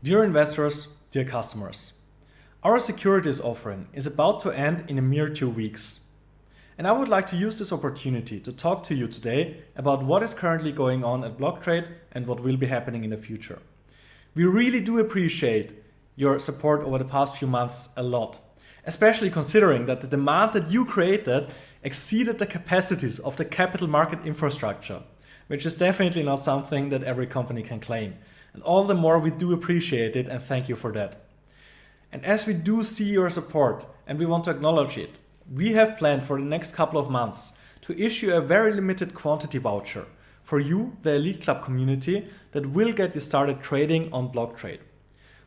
Dear investors, dear customers, our securities offering is about to end in a mere 2 weeks. And I would like to use this opportunity to talk to you today about what is currently going on at Blocktrade and what will be happening in the future. We really do appreciate your support over the past few months a lot, especially considering that the demand that you created exceeded the capacities of the capital market infrastructure, which is definitely not something that every company can claim. And all the more we do appreciate it and thank you for that. And as we do see your support and we want to acknowledge it, we have planned for the next couple of months to issue a very limited quantity voucher for you, the Elite Club community, that will get you started trading on Blocktrade.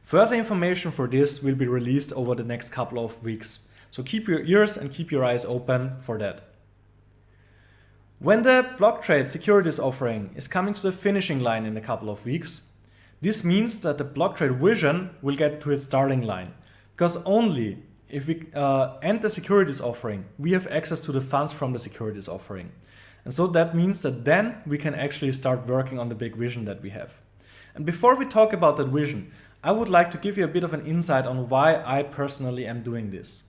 Further information for this will be released over the next couple of weeks, so keep your ears and keep your eyes open for that. When the Blocktrade securities offering is coming to the finishing line in a couple of weeks, this means that the Blocktrade vision will get to its starting line, because only if we end the securities offering, we have access to the funds from the securities offering. And so that means that then we can actually start working on the big vision that we have. And before we talk about that vision, I would like to give you a bit of an insight on why I personally am doing this.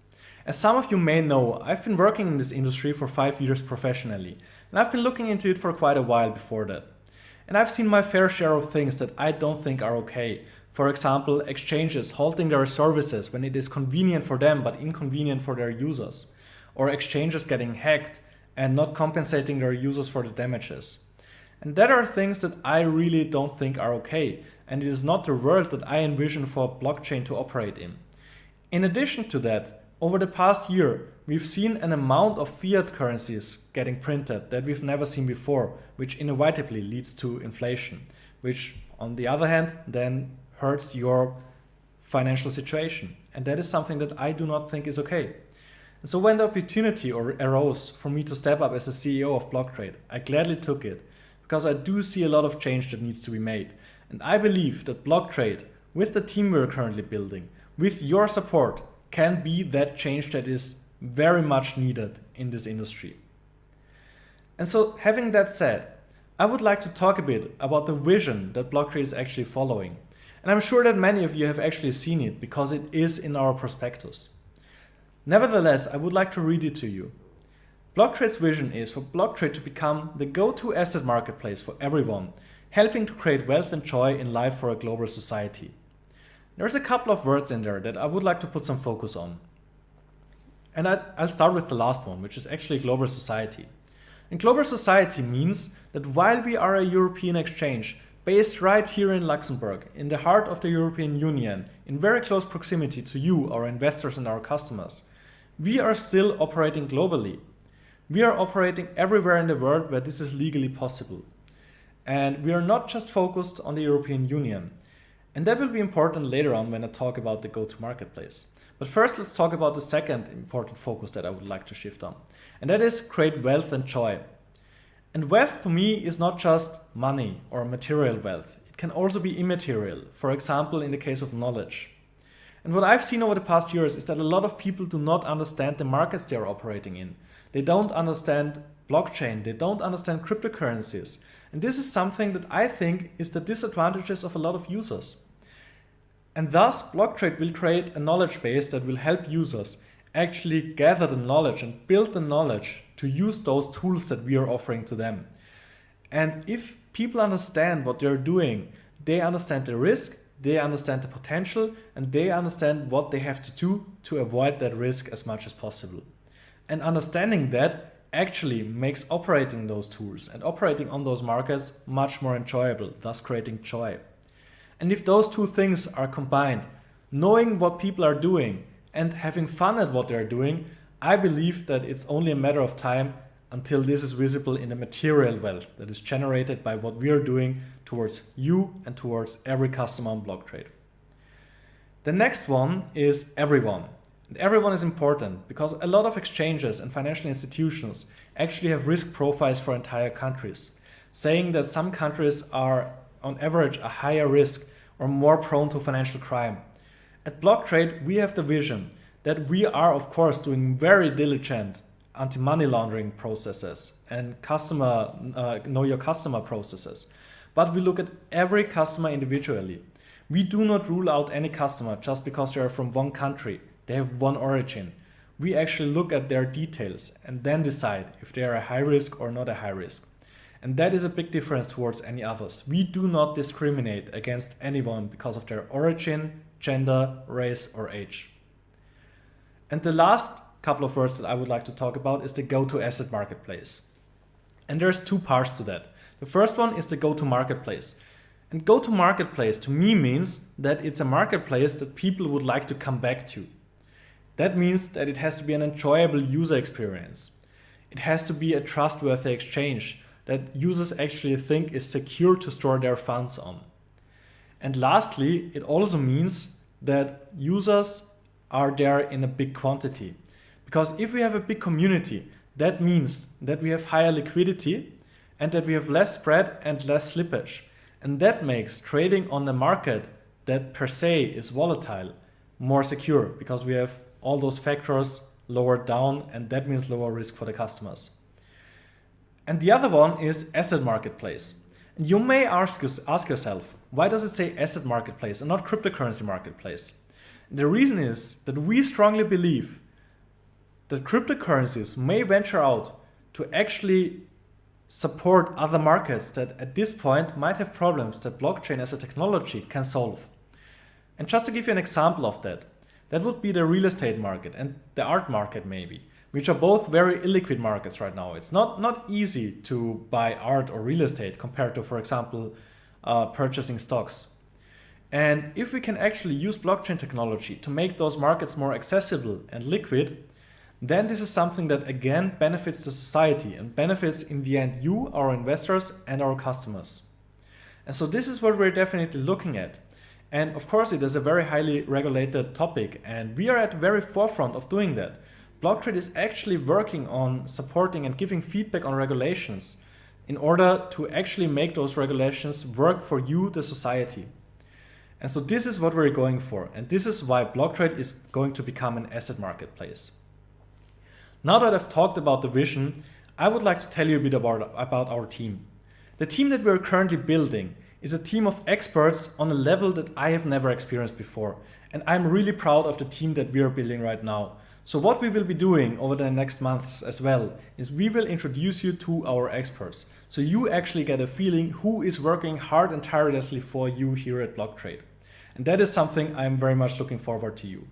As some of you may know, I've been working in this industry for 5 years professionally, and I've been looking into it for quite a while before that. And I've seen my fair share of things that I don't think are okay. For example, exchanges halting their services when it is convenient for them but inconvenient for their users. Or exchanges getting hacked and not compensating their users for the damages. And that are things that I really don't think are okay. And it is not the world that I envision for blockchain to operate in. In addition to that, over the past year, we've seen an amount of fiat currencies getting printed that we've never seen before, which inevitably leads to inflation, which on the other hand then hurts your financial situation. And that is something that I do not think is okay. And so when the opportunity arose for me to step up as a CEO of Blocktrade, I gladly took it, because I do see a lot of change that needs to be made. And I believe that Blocktrade, with the team we're currently building, with your support, can be that change that is very much needed in this industry. And so having that said, I would like to talk a bit about the vision that Blocktrade is actually following. And I'm sure that many of you have actually seen it because it is in our prospectus. Nevertheless, I would like to read it to you. Blocktrade's vision is for Blocktrade to become the go-to asset marketplace for everyone, helping to create wealth and joy in life for a global society. There's a couple of words in there that I would like to put some focus on. And I'll start with the last one, which is actually global society. And global society means that while we are a European exchange based right here in Luxembourg, in the heart of the European Union, in very close proximity to you, our investors and our customers, we are still operating globally. We are operating everywhere in the world where this is legally possible. And we are not just focused on the European Union. And that will be important later on when I talk about the go-to marketplace. But first, let's talk about the second important focus that I would like to shift on. And that is create wealth and joy. And wealth to me is not just money or material wealth. It can also be immaterial, for example, in the case of knowledge. And what I've seen over the past years is that a lot of people do not understand the markets they are operating in. They don't understand blockchain, they don't understand cryptocurrencies. And this is something that I think is the disadvantages of a lot of users. And thus, Blocktrade will create a knowledge base that will help users actually gather the knowledge and build the knowledge to use those tools that we are offering to them. And if people understand what they're doing, they understand the risk, they understand the potential, and they understand what they have to do to avoid that risk as much as possible. And understanding that actually makes operating those tools and operating on those markets much more enjoyable, thus creating joy. And if those two things are combined, knowing what people are doing and having fun at what they're doing, I believe that it's only a matter of time until this is visible in the material wealth that is generated by what we are doing towards you and towards every customer on Blocktrade. The next one is everyone. And everyone is important because a lot of exchanges and financial institutions actually have risk profiles for entire countries, saying that some countries are on average a higher risk or more prone to financial crime. At Blocktrade, we have the vision that we are, of course, doing very diligent anti-money laundering processes and know your customer processes. But we look at every customer individually. We do not rule out any customer just because they are from one country. They have one origin. We actually look at their details and then decide if they are a high risk or not a high risk. And that is a big difference towards any others. We do not discriminate against anyone because of their origin, gender, race, or age. And the last couple of words that I would like to talk about is the go-to-asset marketplace. And there's two parts to that. The first one is the go-to-marketplace. And go-to-marketplace to me means that it's a marketplace that people would like to come back to. That means that it has to be an enjoyable user experience. It has to be a trustworthy exchange that users actually think is secure to store their funds on. And lastly, it also means that users are there in a big quantity. Because if we have a big community, that means that we have higher liquidity and that we have less spread and less slippage. And that makes trading on a market that per se is volatile more secure because we have all those factors lowered down, and that means lower risk for the customers. And the other one is asset marketplace. And you may ask yourself, why does it say asset marketplace and not cryptocurrency marketplace? The reason is that we strongly believe that cryptocurrencies may venture out to actually support other markets that at this point might have problems that blockchain as a technology can solve. And just to give you an example of that, that would be the real estate market and the art market maybe, which are both very illiquid markets right now. It's not easy to buy art or real estate compared to, for example, purchasing stocks. And if we can actually use blockchain technology to make those markets more accessible and liquid, then this is something that again benefits the society and benefits in the end you, our investors, and our customers. And so this is what we're definitely looking at. And of course it is a very highly regulated topic and we are at the very forefront of doing that. Blocktrade is actually working on supporting and giving feedback on regulations in order to actually make those regulations work for you, the society. And so this is what we're going for, and this is why Blocktrade is going to become an asset marketplace. Now that I've talked about the vision, I would like to tell you a bit about our team. The team that we're currently building is a team of experts on a level that I have never experienced before. And I'm really proud of the team that we are building right now. So what we will be doing over the next months as well is we will introduce you to our experts. So you actually get a feeling who is working hard and tirelessly for you here at Blocktrade. And that is something I'm very much looking forward to you.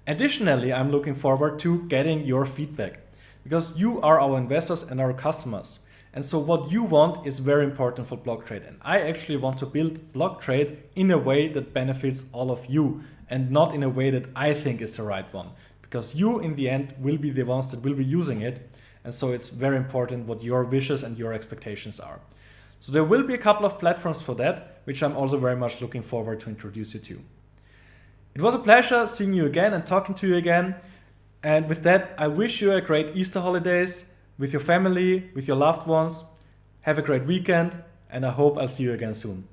Additionally, I'm looking forward to getting your feedback because you are our investors and our customers. And so what you want is very important for Blocktrade. And I actually want to build Blocktrade in a way that benefits all of you and not in a way that I think is the right one. Because you in the end will be the ones that will be using it. And so it's very important what your wishes and your expectations are. So there will be a couple of platforms for that, which I'm also very much looking forward to introduce you to. It was a pleasure seeing you again and talking to you again. And with that, I wish you a great Easter holidays with your family, with your loved ones. Have a great weekend, and I hope I'll see you again soon.